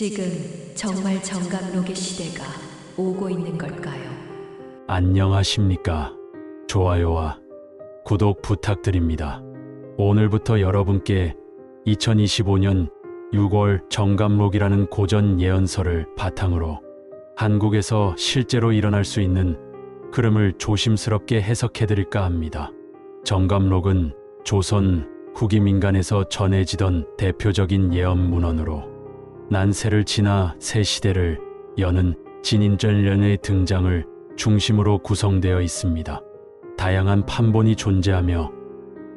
지금 정말 정감록의 시대가 오고 있는 걸까요? 안녕하십니까. 좋아요와 구독 부탁드립니다. 오늘부터 여러분께 2025년 6월 정감록이라는 고전 예언서를 바탕으로 한국에서 실제로 일어날 수 있는 흐름을 조심스럽게 해석해 드릴까 합니다. 정감록은 조선 후기 민간에서 전해지던 대표적인 예언 문헌으로 난세를 지나 새 시대를 여는 진인전련의 등장을 중심으로 구성되어 있습니다. 다양한 판본이 존재하며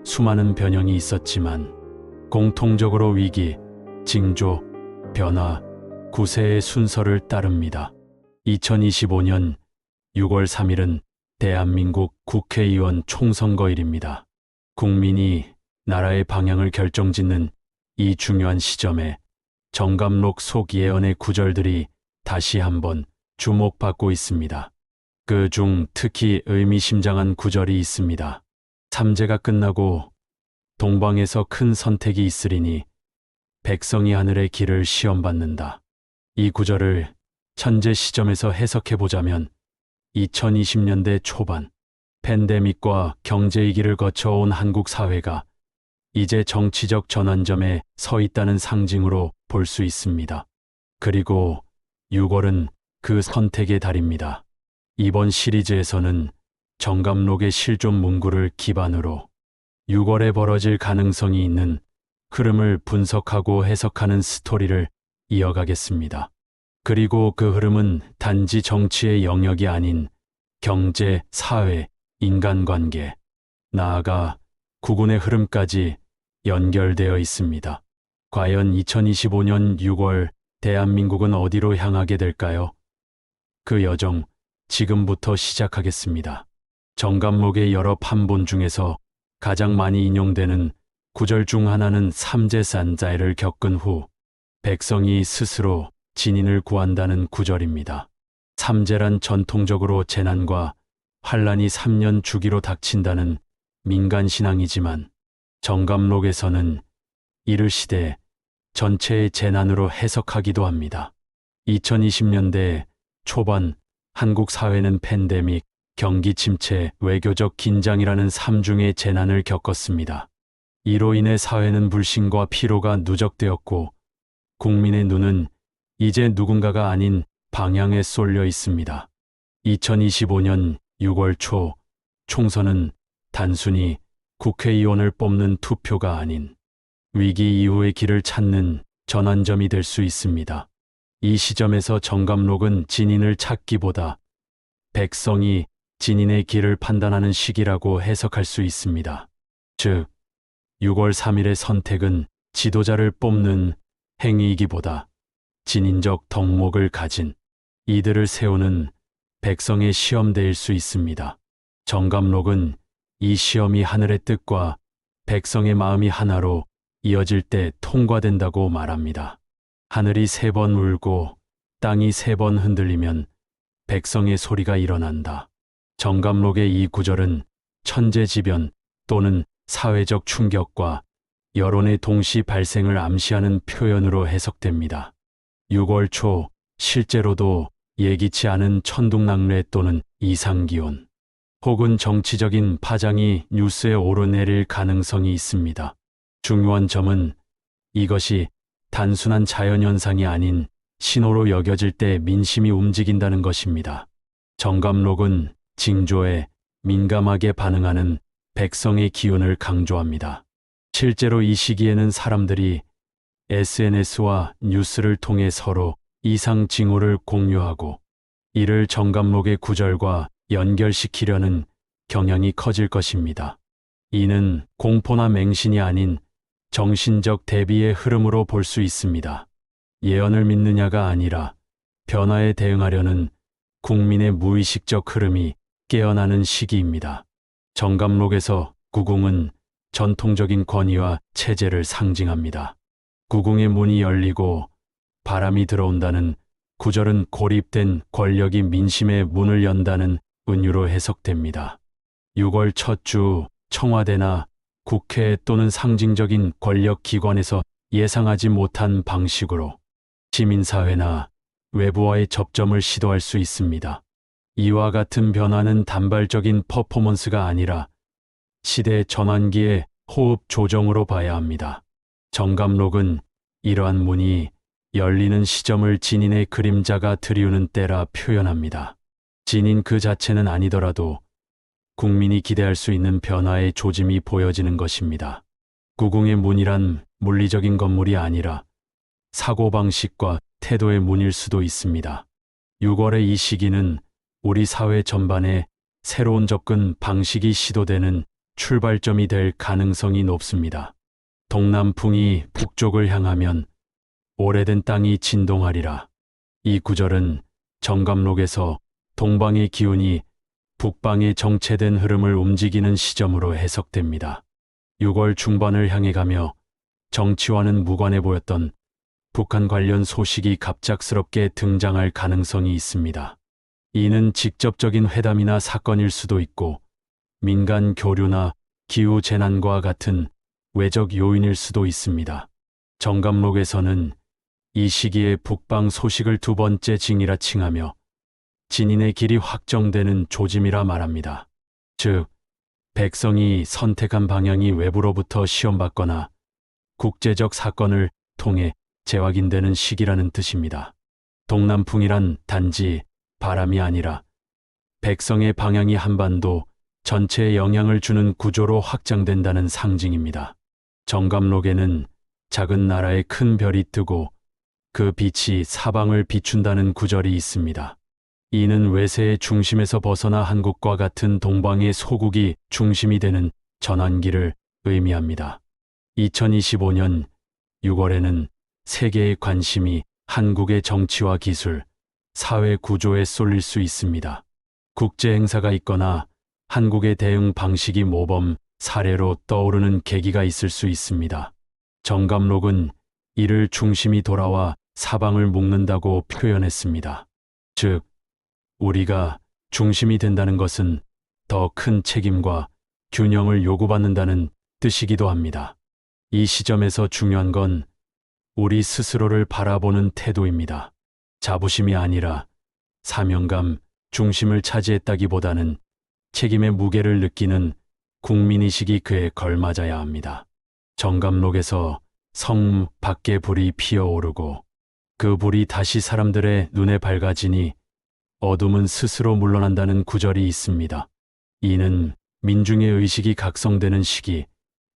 수많은 변형이 있었지만 공통적으로 위기, 징조, 변화, 구세의 순서를 따릅니다. 2025년 6월 3일은 대한민국 국회의원 총선거일입니다. 국민이 나라의 방향을 결정짓는 이 중요한 시점에 정감록 속 예언의 구절들이 다시 한번 주목받고 있습니다. 그 중 특히 의미심장한 구절이 있습니다. 삼재가 끝나고 동방에서 큰 선택이 있으리니 백성이 하늘의 길을 시험받는다. 이 구절을 현재 시점에서 해석해보자면 2020년대 초반 팬데믹과 경제위기를 거쳐온 한국 사회가 이제 정치적 전환점에 서 있다는 상징으로 볼 수 있습니다. 그리고 6월은 그 선택의 달입니다. 이번 시리즈에서는 정감록의 실존 문구를 기반으로 6월에 벌어질 가능성이 있는 흐름을 분석하고 해석하는 스토리를 이어가겠습니다. 그리고 그 흐름은 단지 정치의 영역이 아닌 경제, 사회, 인간관계, 나아가 국운의 흐름까지 연결되어 있습니다. 과연 2025년 6월 대한민국은 어디로 향하게 될까요? 그 여정 지금부터 시작하겠습니다. 정감록의 여러 판본 중에서 가장 많이 인용되는 구절 중 하나는 삼재산자를 겪은 후 백성이 스스로 진인을 구한다는 구절입니다. 삼재란 전통적으로 재난과 환란이 3년 주기로 닥친다는 민간신앙이지만 정감록에서는 이를 시대 전체의 재난으로 해석하기도 합니다. 2020년대 초반 한국 사회는 팬데믹, 경기 침체, 외교적 긴장이라는 3중의 재난을 겪었습니다. 이로 인해 사회는 불신과 피로가 누적되었고 국민의 눈은 이제 누군가가 아닌 방향에 쏠려 있습니다. 2025년 6월 초 총선은 단순히 국회의원을 뽑는 투표가 아닌 위기 이후의 길을 찾는 전환점이 될 수 있습니다. 이 시점에서 정감록은 진인을 찾기보다 백성이 진인의 길을 판단하는 시기라고 해석할 수 있습니다. 즉, 6월 3일의 선택은 지도자를 뽑는 행위이기보다 진인적 덕목을 가진 이들을 세우는 백성의 시험대일 수 있습니다. 정감록은 이 시험이 하늘의 뜻과 백성의 마음이 하나로 이어질 때 통과된다고 말합니다. 하늘이 3번 울고 땅이 3번 흔들리면 백성의 소리가 일어난다. 정감록의 이 구절은 천재지변 또는 사회적 충격과 여론의 동시 발생을 암시하는 표현으로 해석됩니다. 6월 초 실제로도 예기치 않은 천둥낙뢰 또는 이상기온 혹은 정치적인 파장이 뉴스에 오르내릴 가능성이 있습니다. 중요한 점은 이것이 단순한 자연현상이 아닌 신호로 여겨질 때 민심이 움직인다는 것입니다. 정감록은 징조에 민감하게 반응하는 백성의 기운을 강조합니다. 실제로 이 시기에는 사람들이 SNS와 뉴스를 통해 서로 이상 징후를 공유하고 이를 정감록의 구절과 연결시키려는 경향이 커질 것입니다. 이는 공포나 맹신이 아닌 정신적 대비의 흐름으로 볼 수 있습니다. 예언을 믿느냐가 아니라 변화에 대응하려는 국민의 무의식적 흐름이 깨어나는 시기입니다. 정감록에서 구궁은 전통적인 권위와 체제를 상징합니다. 구궁의 문이 열리고 바람이 들어온다는 구절은 고립된 권력이 민심의 문을 연다는 은유로 해석됩니다. 6월 첫 주 청와대나 국회 또는 상징적인 권력기관에서 예상하지 못한 방식으로 시민사회나 외부와의 접점을 시도할 수 있습니다. 이와 같은 변화는 단발적인 퍼포먼스가 아니라 시대 전환기의 호흡 조정으로 봐야 합니다. 정감록은 이러한 문이 열리는 시점을 진인의 그림자가 들이우는 때라 표현합니다. 진인 그 자체는 아니더라도 국민이 기대할 수 있는 변화의 조짐이 보여지는 것입니다. 구궁의 문이란 물리적인 건물이 아니라 사고방식과 태도의 문일 수도 있습니다. 6월의 이 시기는 우리 사회 전반에 새로운 접근 방식이 시도되는 출발점이 될 가능성이 높습니다. 동남풍이 북쪽을 향하면 오래된 땅이 진동하리라. 이 구절은 정감록에서 동방의 기운이 북방의 정체된 흐름을 움직이는 시점으로 해석됩니다. 6월 중반을 향해 가며 정치와는 무관해 보였던 북한 관련 소식이 갑작스럽게 등장할 가능성이 있습니다. 이는 직접적인 회담이나 사건일 수도 있고 민간 교류나 기후 재난과 같은 외적 요인일 수도 있습니다. 정감록에서는 이 시기에 북방 소식을 두 번째 징이라 칭하며 진인의 길이 확정되는 조짐이라 말합니다. 즉, 백성이 선택한 방향이 외부로부터 시험받거나 국제적 사건을 통해 재확인되는 시기라는 뜻입니다. 동남풍이란 단지 바람이 아니라 백성의 방향이 한반도 전체에 영향을 주는 구조로 확장된다는 상징입니다. 정감록에는 작은 나라에 큰 별이 뜨고 그 빛이 사방을 비춘다는 구절이 있습니다. 이는 외세의 중심에서 벗어나 한국과 같은 동방의 소국이 중심이 되는 전환기를 의미합니다. 2025년 6월에는 세계의 관심이 한국의 정치와 기술, 사회 구조에 쏠릴 수 있습니다. 국제 행사가 있거나 한국의 대응 방식이 모범 사례로 떠오르는 계기가 있을 수 있습니다. 정감록은 이를 중심이 돌아와 사방을 묶는다고 표현했습니다. 즉, 우리가 중심이 된다는 것은 더 큰 책임과 균형을 요구받는다는 뜻이기도 합니다. 이 시점에서 중요한 건 우리 스스로를 바라보는 태도입니다. 자부심이 아니라 사명감, 중심을 차지했다기보다는 책임의 무게를 느끼는 국민의식이 그에 걸맞아야 합니다. 정감록에서 성 밖에 불이 피어오르고 그 불이 다시 사람들의 눈에 밝아지니 어둠은 스스로 물러난다는 구절이 있습니다. 이는 민중의 의식이 각성되는 시기,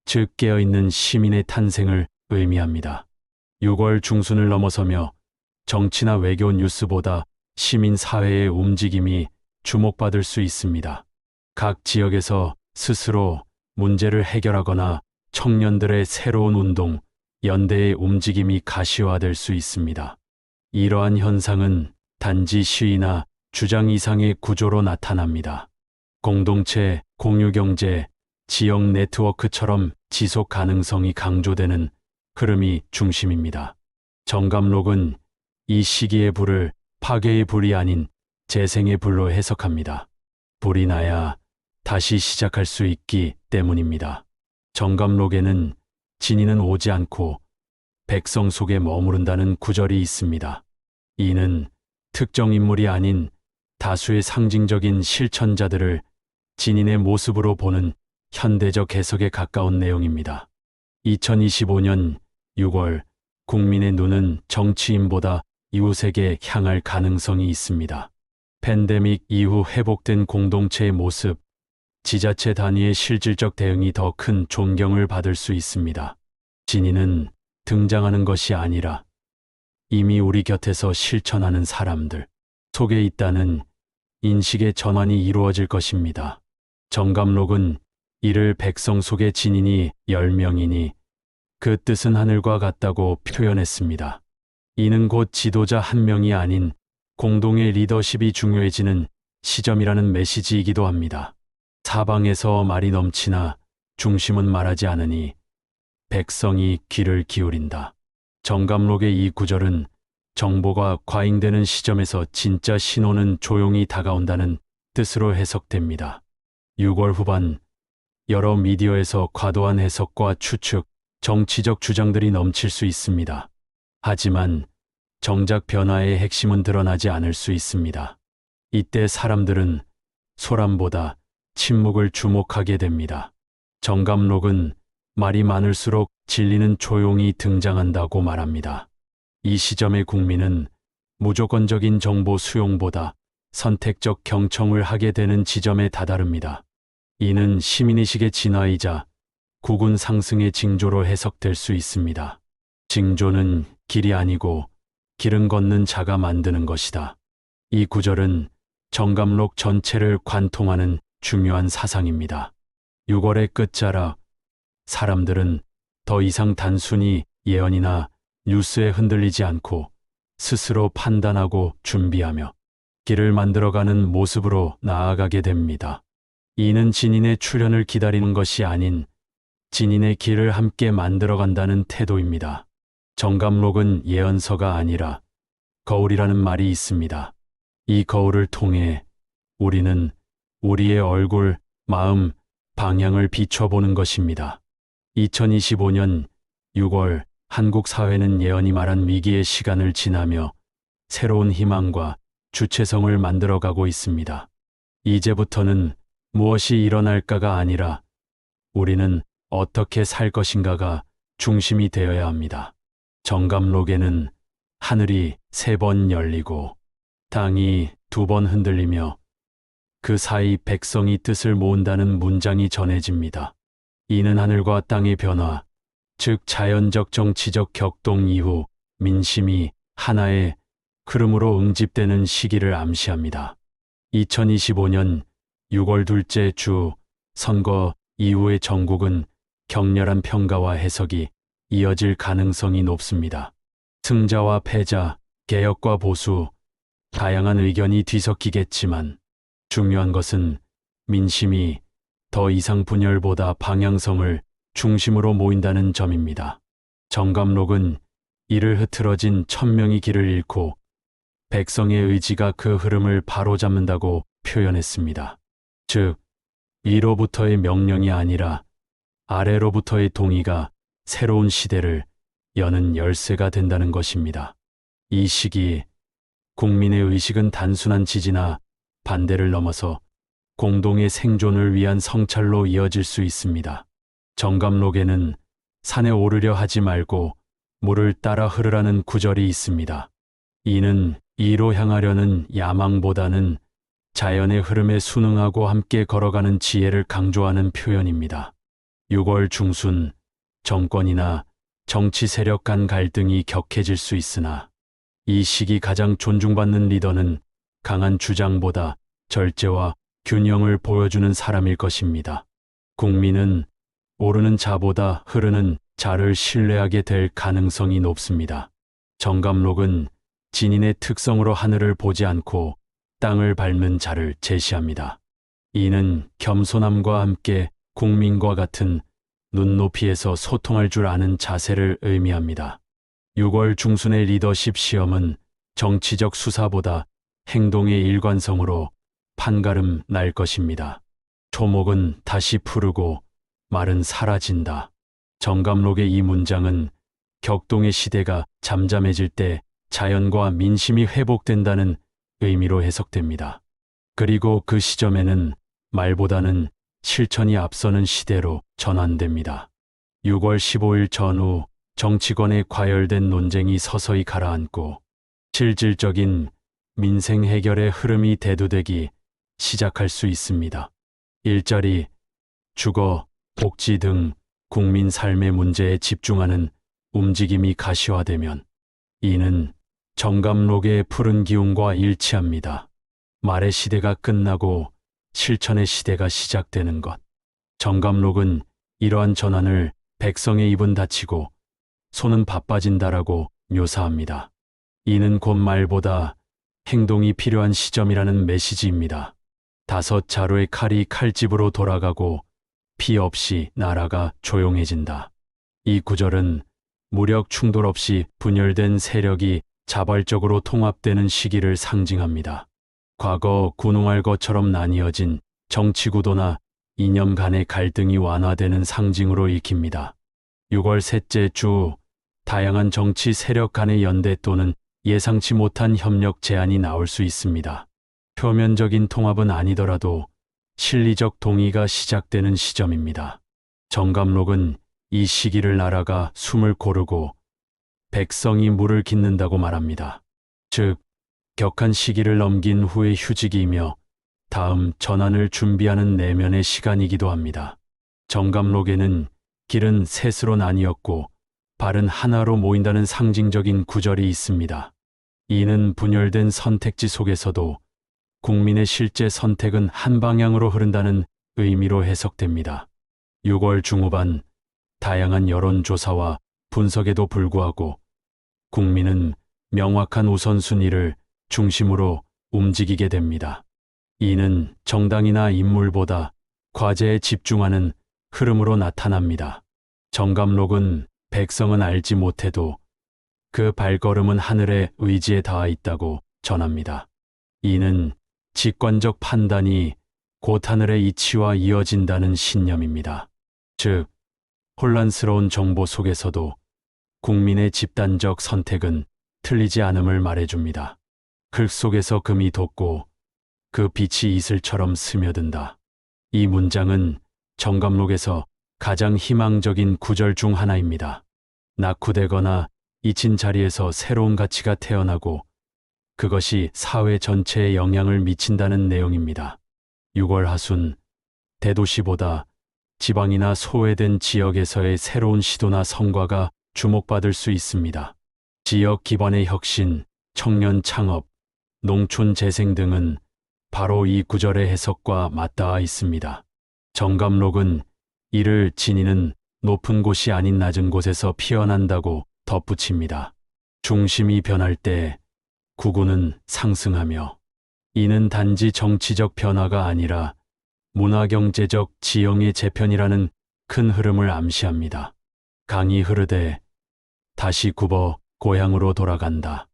즉 깨어있는 시민의 탄생을 의미합니다. 6월 중순을 넘어서며 정치나 외교 뉴스보다 시민 사회의 움직임이 주목받을 수 있습니다. 각 지역에서 스스로 문제를 해결하거나 청년들의 새로운 운동, 연대의 움직임이 가시화될 수 있습니다. 이러한 현상은 단지 시위나 주장 이상의 구조로 나타납니다. 공동체, 공유경제, 지역 네트워크처럼 지속 가능성이 강조되는 흐름이 중심입니다. 정감록은 이 시기의 불을 파괴의 불이 아닌 재생의 불로 해석합니다. 불이 나야 다시 시작할 수 있기 때문입니다. 정감록에는 진인은 오지 않고 백성 속에 머무른다는 구절이 있습니다. 이는 특정 인물이 아닌 다수의 상징적인 실천자들을 진인의 모습으로 보는 현대적 해석에 가까운 내용입니다. 2025년 6월 국민의 눈은 정치인보다 이웃에게 향할 가능성이 있습니다. 팬데믹 이후 회복된 공동체의 모습, 지자체 단위의 실질적 대응이 더 큰 존경을 받을 수 있습니다. 진인은 등장하는 것이 아니라 이미 우리 곁에서 실천하는 사람들 속에 있다는 인식의 전환이 이루어질 것입니다. 정감록은 이를 백성 속의 진인이 10명이니 그 뜻은 하늘과 같다고 표현했습니다. 이는 곧 지도자 한 명이 아닌 공동의 리더십이 중요해지는 시점이라는 메시지이기도 합니다. 사방에서 말이 넘치나 중심은 말하지 않으니 백성이 귀를 기울인다. 정감록의 이 구절은 정보가 과잉되는 시점에서 진짜 신호는 조용히 다가온다는 뜻으로 해석됩니다. 6월 후반 여러 미디어에서 과도한 해석과 추측, 정치적 주장들이 넘칠 수 있습니다. 하지만 정작 변화의 핵심은 드러나지 않을 수 있습니다. 이때 사람들은 소란보다 침묵을 주목하게 됩니다. 정감록은 말이 많을수록 진리는 조용히 등장한다고 말합니다. 이 시점의 국민은 무조건적인 정보 수용보다 선택적 경청을 하게 되는 지점에 다다릅니다. 이는 시민의식의 진화이자 국운 상승의 징조로 해석될 수 있습니다. 징조는 길이 아니고 길은 걷는 자가 만드는 것이다. 이 구절은 정감록 전체를 관통하는 중요한 사상입니다. 6월의 끝자락, 사람들은 더 이상 단순히 예언이나 뉴스에 흔들리지 않고 스스로 판단하고 준비하며 길을 만들어가는 모습으로 나아가게 됩니다. 이는 진인의 출현을 기다리는 것이 아닌 진인의 길을 함께 만들어간다는 태도입니다. 정감록은 예언서가 아니라 거울이라는 말이 있습니다. 이 거울을 통해 우리는 우리의 얼굴, 마음, 방향을 비춰보는 것입니다. 2025년 6월 한국 사회는 예언이 말한 위기의 시간을 지나며 새로운 희망과 주체성을 만들어가고 있습니다. 이제부터는 무엇이 일어날까가 아니라 우리는 어떻게 살 것인가가 중심이 되어야 합니다. 정감록에는 하늘이 3번 열리고 땅이 2번 흔들리며 그 사이 백성이 뜻을 모은다는 문장이 전해집니다. 이는 하늘과 땅의 변화, 즉 자연적 정치적 격동 이후 민심이 하나의 흐름으로 응집되는 시기를 암시합니다. 2025년 6월 둘째 주 선거 이후의 전국은 격렬한 평가와 해석이 이어질 가능성이 높습니다. 승자와 패자, 개혁과 보수, 다양한 의견이 뒤섞이겠지만 중요한 것은 민심이 더 이상 분열보다 방향성을 중심으로 모인다는 점입니다. 정감록은 이를 흐트러진 천명의 길을 잃고 백성의 의지가 그 흐름을 바로잡는다고 표현했습니다. 즉, 위로부터의 명령이 아니라 아래로부터의 동의가 새로운 시대를 여는 열쇠가 된다는 것입니다. 이 시기 국민의 의식은 단순한 지지나 반대를 넘어서 공동의 생존을 위한 성찰로 이어질 수 있습니다. 정감록에는 산에 오르려 하지 말고 물을 따라 흐르라는 구절이 있습니다. 이는 이로 향하려는 야망보다는 자연의 흐름에 순응하고 함께 걸어가는 지혜를 강조하는 표현입니다. 6월 중순 정권이나 정치 세력 간 갈등이 격해질 수 있으나 이 시기 가장 존중받는 리더는 강한 주장보다 절제와 균형을 보여주는 사람일 것입니다. 국민은 오르는 자보다 흐르는 자를 신뢰하게 될 가능성이 높습니다. 정감록은 진인의 특성으로 하늘을 보지 않고 땅을 밟는 자를 제시합니다. 이는 겸손함과 함께 국민과 같은 눈높이에서 소통할 줄 아는 자세를 의미합니다. 6월 중순의 리더십 시험은 정치적 수사보다 행동의 일관성으로 판가름 날 것입니다. 초목은 다시 푸르고 말은 사라진다. 정감록의 이 문장은 격동의 시대가 잠잠해질 때 자연과 민심이 회복된다는 의미로 해석됩니다. 그리고 그 시점에는 말보다는 실천이 앞서는 시대로 전환됩니다. 6월 15일 전후 정치권의 과열된 논쟁이 서서히 가라앉고 실질적인 민생 해결의 흐름이 대두되기 시작할 수 있습니다. 일자리, 주거, 복지 등 국민 삶의 문제에 집중하는 움직임이 가시화되면 이는 정감록의 푸른 기운과 일치합니다. 말의 시대가 끝나고 실천의 시대가 시작되는 것. 정감록은 이러한 전환을 백성의 입은 닫히고 손은 바빠진다라고 묘사합니다. 이는 곧 말보다 행동이 필요한 시점이라는 메시지입니다. 5자루의 칼이 칼집으로 돌아가고 피 없이 나라가 조용해진다. 이 구절은 무력 충돌 없이 분열된 세력이 자발적으로 통합되는 시기를 상징합니다. 과거 군웅할 것처럼 나뉘어진 정치구도나 이념 간의 갈등이 완화되는 상징으로 읽힙니다. 6월 셋째 주 다양한 정치 세력 간의 연대 또는 예상치 못한 협력 제안이 나올 수 있습니다. 표면적인 통합은 아니더라도 실리적 동의가 시작되는 시점입니다. 정감록은 이 시기를 나라가 숨을 고르고 백성이 물을 깃는다고 말합니다. 즉, 격한 시기를 넘긴 후의 휴직이며 다음 전환을 준비하는 내면의 시간이기도 합니다. 정감록에는 길은 셋으로 나뉘었고 발은 하나로 모인다는 상징적인 구절이 있습니다. 이는 분열된 선택지 속에서도 국민의 실제 선택은 한 방향으로 흐른다는 의미로 해석됩니다. 6월 중후반 다양한 여론조사와 분석에도 불구하고 국민은 명확한 우선순위를 중심으로 움직이게 됩니다. 이는 정당이나 인물보다 과제에 집중하는 흐름으로 나타납니다. 정감록은 백성은 알지 못해도 그 발걸음은 하늘의 의지에 닿아 있다고 전합니다. 이는 직관적 판단이 곧 하늘의 이치와 이어진다는 신념입니다. 즉, 혼란스러운 정보 속에서도 국민의 집단적 선택은 틀리지 않음을 말해줍니다. 흙 속에서 금이 돋고 그 빛이 이슬처럼 스며든다. 이 문장은 정감록에서 가장 희망적인 구절 중 하나입니다. 낙후되거나 잊힌 자리에서 새로운 가치가 태어나고 그것이 사회 전체에 영향을 미친다는 내용입니다. 6월 하순, 대도시보다 지방이나 소외된 지역에서의 새로운 시도나 성과가 주목받을 수 있습니다. 지역 기반의 혁신, 청년 창업, 농촌 재생 등은 바로 이 구절의 해석과 맞닿아 있습니다. 정감록은 이를 지니는 높은 곳이 아닌 낮은 곳에서 피어난다고 덧붙입니다. 중심이 변할 때 구구는 상승하며, 이는 단지 정치적 변화가 아니라 문화경제적 지형의 재편이라는 큰 흐름을 암시합니다. 강이 흐르되 다시 굽어 고향으로 돌아간다.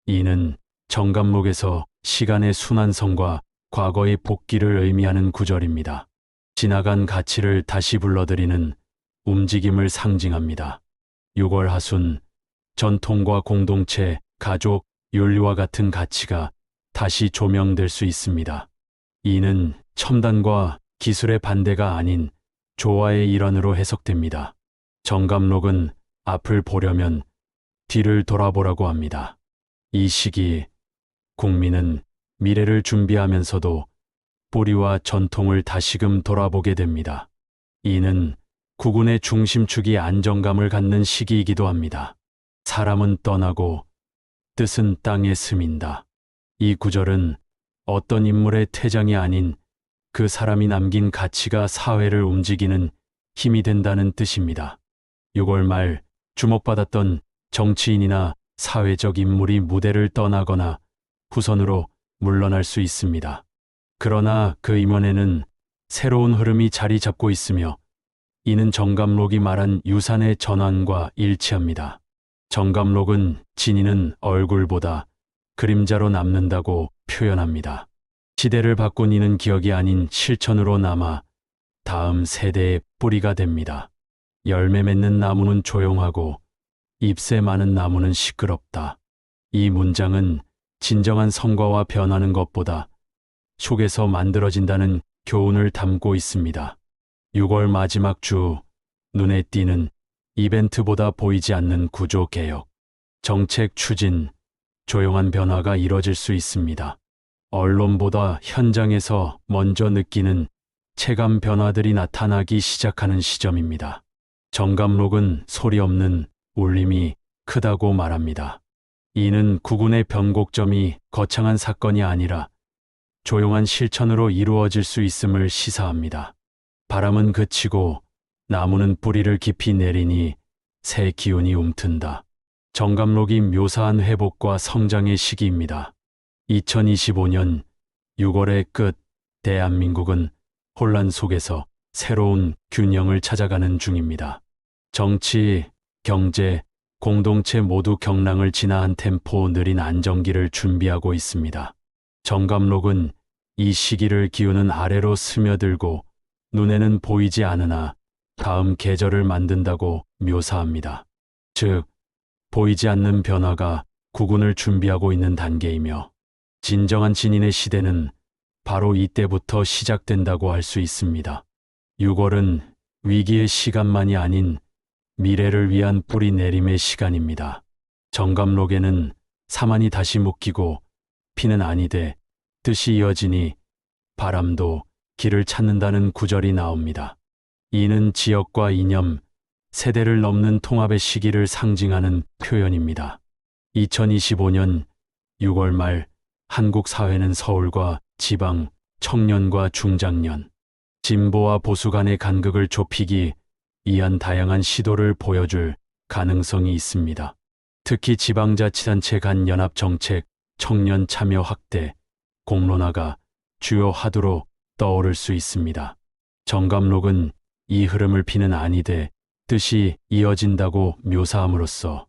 이는 정감록에서 시간의 순환성과 과거의 복귀를 의미하는 구절입니다. 지나간 가치를 다시 불러들이는 움직임을 상징합니다. 6월 하순, 전통과 공동체, 가족, 윤리와 같은 가치가 다시 조명될 수 있습니다. 이는 첨단과 기술의 반대가 아닌 조화의 일환으로 해석됩니다. 정감록은 앞을 보려면 뒤를 돌아보라고 합니다. 이 시기 국민은 미래를 준비하면서도 뿌리와 전통을 다시금 돌아보게 됩니다. 이는 국운의 중심축이 안정감을 갖는 시기이기도 합니다. 사람은 떠나고 뜻은 땅에 스민다. 이 구절은 어떤 인물의 퇴장이 아닌 그 사람이 남긴 가치가 사회를 움직이는 힘이 된다는 뜻입니다. 6월 말 주목받았던 정치인이나 사회적 인물이 무대를 떠나거나 후선으로 물러날 수 있습니다. 그러나 그 이면에는 새로운 흐름이 자리 잡고 있으며 이는 정감록이 말한 유산의 전환과 일치합니다. 정감록은 지니는 얼굴보다 그림자로 남는다고 표현합니다. 시대를 바꾼 이는 기억이 아닌 실천으로 남아 다음 세대의 뿌리가 됩니다. 열매 맺는 나무는 조용하고 잎새 많은 나무는 시끄럽다. 이 문장은 진정한 성과와 변하는 것보다 속에서 만들어진다는 교훈을 담고 있습니다. 6월 마지막 주, 눈에 띄는 이벤트보다 보이지 않는 구조 개혁, 정책 추진, 조용한 변화가 이뤄질 수 있습니다. 언론보다 현장에서 먼저 느끼는 체감 변화들이 나타나기 시작하는 시점입니다. 정감록은 소리 없는 울림이 크다고 말합니다. 이는 국운의 변곡점이 거창한 사건이 아니라 조용한 실천으로 이루어질 수 있음을 시사합니다. 바람은 그치고 나무는 뿌리를 깊이 내리니 새 기운이 움튼다. 정감록이 묘사한 회복과 성장의 시기입니다. 2025년 6월의 끝, 대한민국은 혼란 속에서 새로운 균형을 찾아가는 중입니다. 정치, 경제, 공동체 모두 경랑을 지나한 템포 느린 안정기를 준비하고 있습니다. 정감록은 이 시기를 기우는 아래로 스며들고 눈에는 보이지 않으나 다음 계절을 만든다고 묘사합니다. 즉, 보이지 않는 변화가 구군을 준비하고 있는 단계이며 진정한 진인의 시대는 바로 이때부터 시작된다고 할 수 있습니다. 6월은 위기의 시간만이 아닌 미래를 위한 뿌리 내림의 시간입니다. 정감록에는 사만이 다시 묶이고 피는 아니되 뜻이 이어지니 바람도 길을 찾는다는 구절이 나옵니다. 이는 지역과 이념, 세대를 넘는 통합의 시기를 상징하는 표현입니다. 2025년 6월 말 한국 사회는 서울과 지방, 청년과 중장년, 진보와 보수 간의 간극을 좁히기 위한 다양한 시도를 보여줄 가능성이 있습니다. 특히 지방자치단체 간 연합 정책, 청년 참여 확대, 공론화가 주요 화두로 떠오를 수 있습니다. 정감록은 이 흐름을 피는 아니되 뜻이 이어진다고 묘사함으로써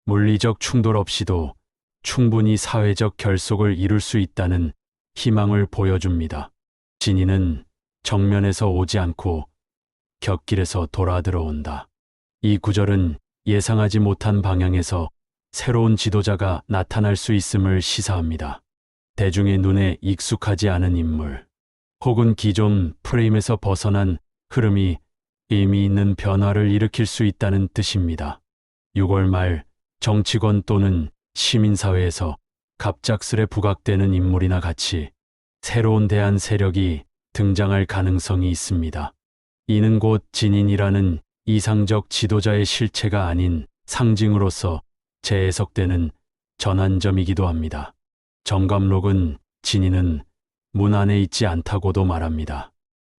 물리적 충돌 없이도 충분히 사회적 결속을 이룰 수 있다는 희망을 보여줍니다. 진인은 정면에서 오지 않고 곁길에서 돌아 들어온다. 이 구절은 예상하지 못한 방향에서 새로운 지도자가 나타날 수 있음을 시사합니다. 대중의 눈에 익숙하지 않은 인물, 혹은 기존 프레임에서 벗어난 흐름이 의미 있는 변화를 일으킬 수 있다는 뜻입니다. 6월 말 정치권 또는 시민사회에서 갑작스레 부각되는 인물이나 같이 새로운 대안 세력이 등장할 가능성이 있습니다. 이는 곧 진인이라는 이상적 지도자의 실체가 아닌 상징으로서 재해석되는 전환점이기도 합니다. 정감록은 진인은 문 안에 있지 않다고도 말합니다.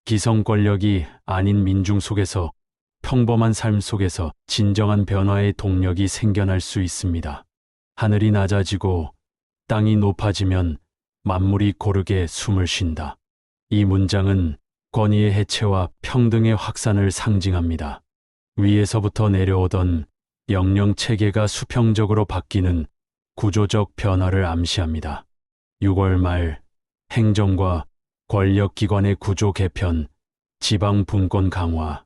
기성 권력이 아닌 민중 속에서 평범한 삶 속에서 진정한 변화의 동력이 생겨날 수 있습니다. 하늘이 낮아지고 땅이 높아지면 만물이 고르게 숨을 쉰다. 이 문장은 권위의 해체와 평등의 확산을 상징합니다. 위에서부터 내려오던 명령 체계가 수평적으로 바뀌는 구조적 변화를 암시합니다. 6월 말 행정과 권력기관의 구조 개편, 지방 분권 강화,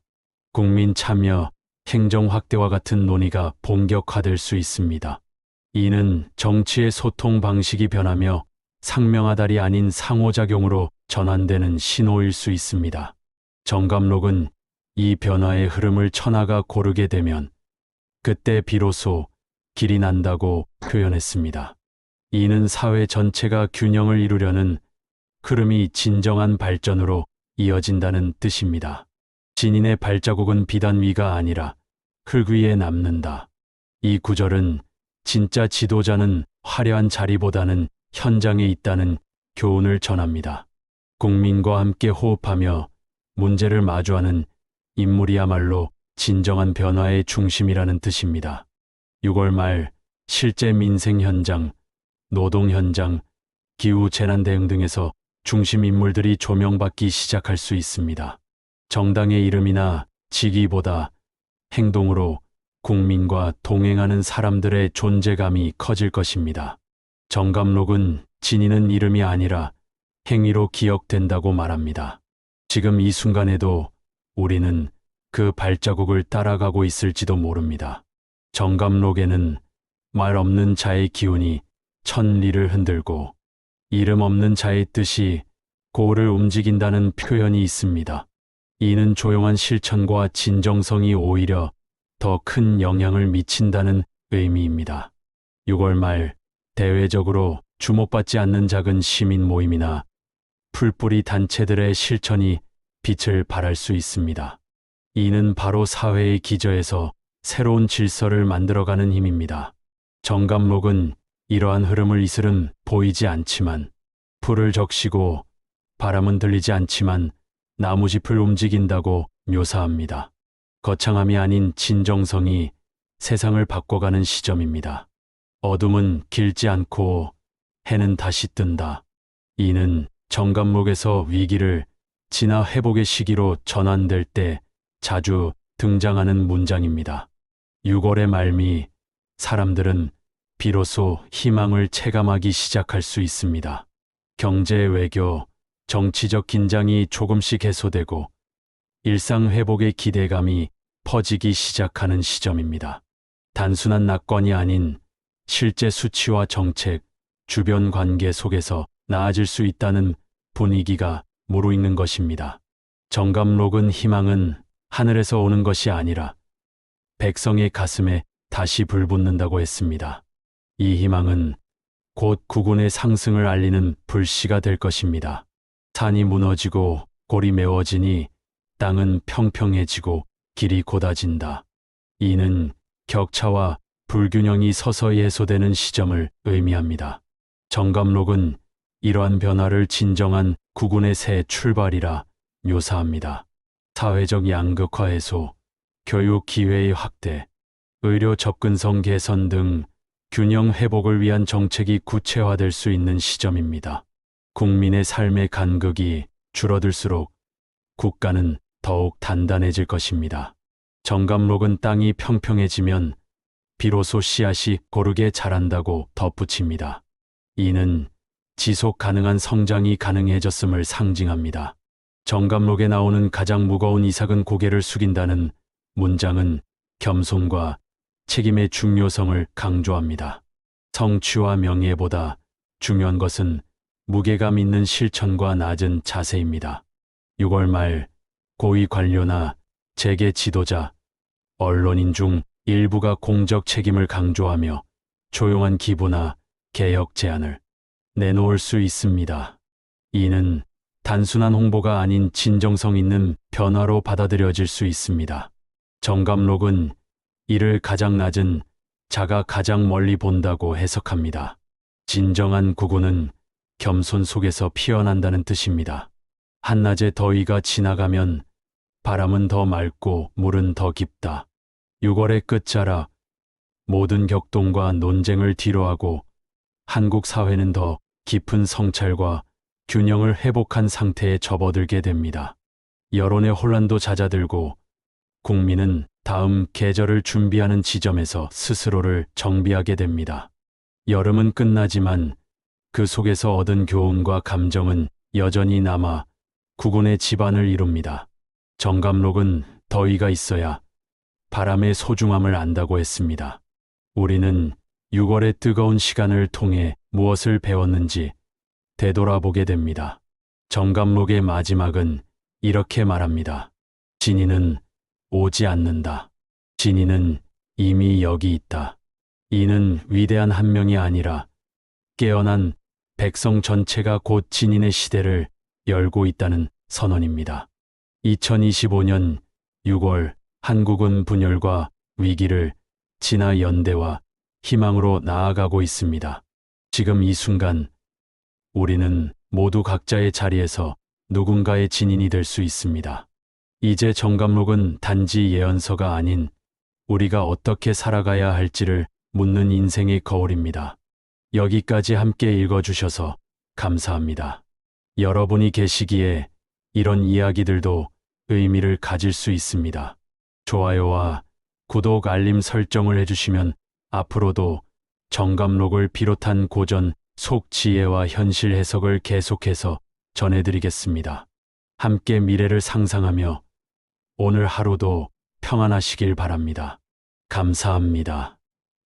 국민 참여, 행정 확대와 같은 논의가 본격화될 수 있습니다. 이는 정치의 소통 방식이 변하며 상명하달이 아닌 상호작용으로 전환되는 신호일 수 있습니다. 정감록은 이 변화의 흐름을 천하가 고르게 되면 그때 비로소 길이 난다고 표현했습니다. 이는 사회 전체가 균형을 이루려는 흐름이 진정한 발전으로 이어진다는 뜻입니다. 진인의 발자국은 비단 위가 아니라 흙 위에 남는다. 이 구절은 진짜 지도자는 화려한 자리보다는 현장에 있다는 교훈을 전합니다. 국민과 함께 호흡하며 문제를 마주하는 인물이야말로 진정한 변화의 중심이라는 뜻입니다. 6월 말 실제 민생 현장, 노동 현장, 기후 재난 대응 등에서 중심 인물들이 조명받기 시작할 수 있습니다. 정당의 이름이나 직위보다 행동으로 국민과 동행하는 사람들의 존재감이 커질 것입니다. 정감록은 진인은 이름이 아니라 행위로 기억된다고 말합니다. 지금 이 순간에도 우리는 그 발자국을 따라가고 있을지도 모릅니다. 정감록에는 말 없는 자의 기운이 천리를 흔들고 이름 없는 자의 뜻이 고를 움직인다는 표현이 있습니다. 이는 조용한 실천과 진정성이 오히려 더 큰 영향을 미친다는 의미입니다. 6월 말 대외적으로 주목받지 않는 작은 시민 모임이나 풀뿌리 단체들의 실천이 빛을 발할 수 있습니다. 이는 바로 사회의 기저에서 새로운 질서를 만들어가는 힘입니다. 정감록은 이러한 흐름을 이슬은 보이지 않지만 풀을 적시고 바람은 들리지 않지만 나무짚을 움직인다고 묘사합니다. 거창함이 아닌 진정성이 세상을 바꿔가는 시점입니다. 어둠은 길지 않고 해는 다시 뜬다. 이는 정감록에서 위기를 진화 회복의 시기로 전환될 때 자주 등장하는 문장입니다. 6월의 말미 사람들은 비로소 희망을 체감하기 시작할 수 있습니다. 경제, 외교, 정치적 긴장이 조금씩 해소되고 일상 회복의 기대감이 퍼지기 시작하는 시점입니다. 단순한 낙관이 아닌 실제 수치와 정책, 주변 관계 속에서 나아질 수 있다는 분위기가 무르익는 것입니다. 정감록은 희망은 하늘에서 오는 것이 아니라 백성의 가슴에 다시 불붙는다고 했습니다. 이 희망은 곧 국군의 상승을 알리는 불씨가 될 것입니다. 산이 무너지고 골이 메워지니 땅은 평평해지고 길이 곧아진다. 이는 격차와 불균형이 서서히 해소되는 시점을 의미합니다. 정감록은 이러한 변화를 진정한 국군의 새 출발이라 묘사합니다. 사회적 양극화 해소, 교육 기회의 확대, 의료 접근성 개선 등 균형 회복을 위한 정책이 구체화될 수 있는 시점입니다. 국민의 삶의 간극이 줄어들수록 국가는 더욱 단단해질 것입니다. 정감록은 땅이 평평해지면 비로소 씨앗이 고르게 자란다고 덧붙입니다. 이는 지속 가능한 성장이 가능해졌음을 상징합니다. 정감록에 나오는 가장 무거운 이삭은 고개를 숙인다는 문장은 겸손과 책임의 중요성을 강조합니다. 성취와 명예보다 중요한 것은 무게감 있는 실천과 낮은 자세입니다. 6월 말 고위 관료나 재계 지도자, 언론인 중 일부가 공적 책임을 강조하며 조용한 기부나 개혁 제안을 내놓을 수 있습니다. 이는 단순한 홍보가 아닌 진정성 있는 변화로 받아들여질 수 있습니다. 정감록은 이를 가장 낮은 자가 가장 멀리 본다고 해석합니다. 진정한 국군은 겸손 속에서 피어난다는 뜻입니다. 한낮의 더위가 지나가면 바람은 더 맑고 물은 더 깊다. 6월의 끝자락, 모든 격동과 논쟁을 뒤로하고 한국 사회는 더 깊은 성찰과 균형을 회복한 상태에 접어들게 됩니다. 여론의 혼란도 잦아들고 국민은 다음 계절을 준비하는 지점에서 스스로를 정비하게 됩니다. 여름은 끝나지만 그 속에서 얻은 교훈과 감정은 여전히 남아 국군의 지반을 이룹니다. 정감록은 더위가 있어야 바람의 소중함을 안다고 했습니다. 우리는 6월의 뜨거운 시간을 통해 무엇을 배웠는지 되돌아보게 됩니다. 정감록의 마지막은 이렇게 말합니다. 진이는 오지 않는다. 진이는 이미 여기 있다. 이는 위대한 한 명이 아니라 깨어난 백성 전체가 곧 진인의 시대를 열고 있다는 선언입니다. 2025년 6월 한국은 분열과 위기를 진화 연대와 희망으로 나아가고 있습니다. 지금 이 순간 우리는 모두 각자의 자리에서 누군가의 진인이 될 수 있습니다. 이제 정감록은 단지 예언서가 아닌 우리가 어떻게 살아가야 할지를 묻는 인생의 거울입니다. 여기까지 함께 읽어주셔서 감사합니다. 여러분이 계시기에 이런 이야기들도 의미를 가질 수 있습니다. 좋아요와 구독, 알림 설정을 해주시면 앞으로도 정감록을 비롯한 고전, 속 지혜와 현실 해석을 계속해서 전해드리겠습니다. 함께 미래를 상상하며 오늘 하루도 평안하시길 바랍니다. 감사합니다.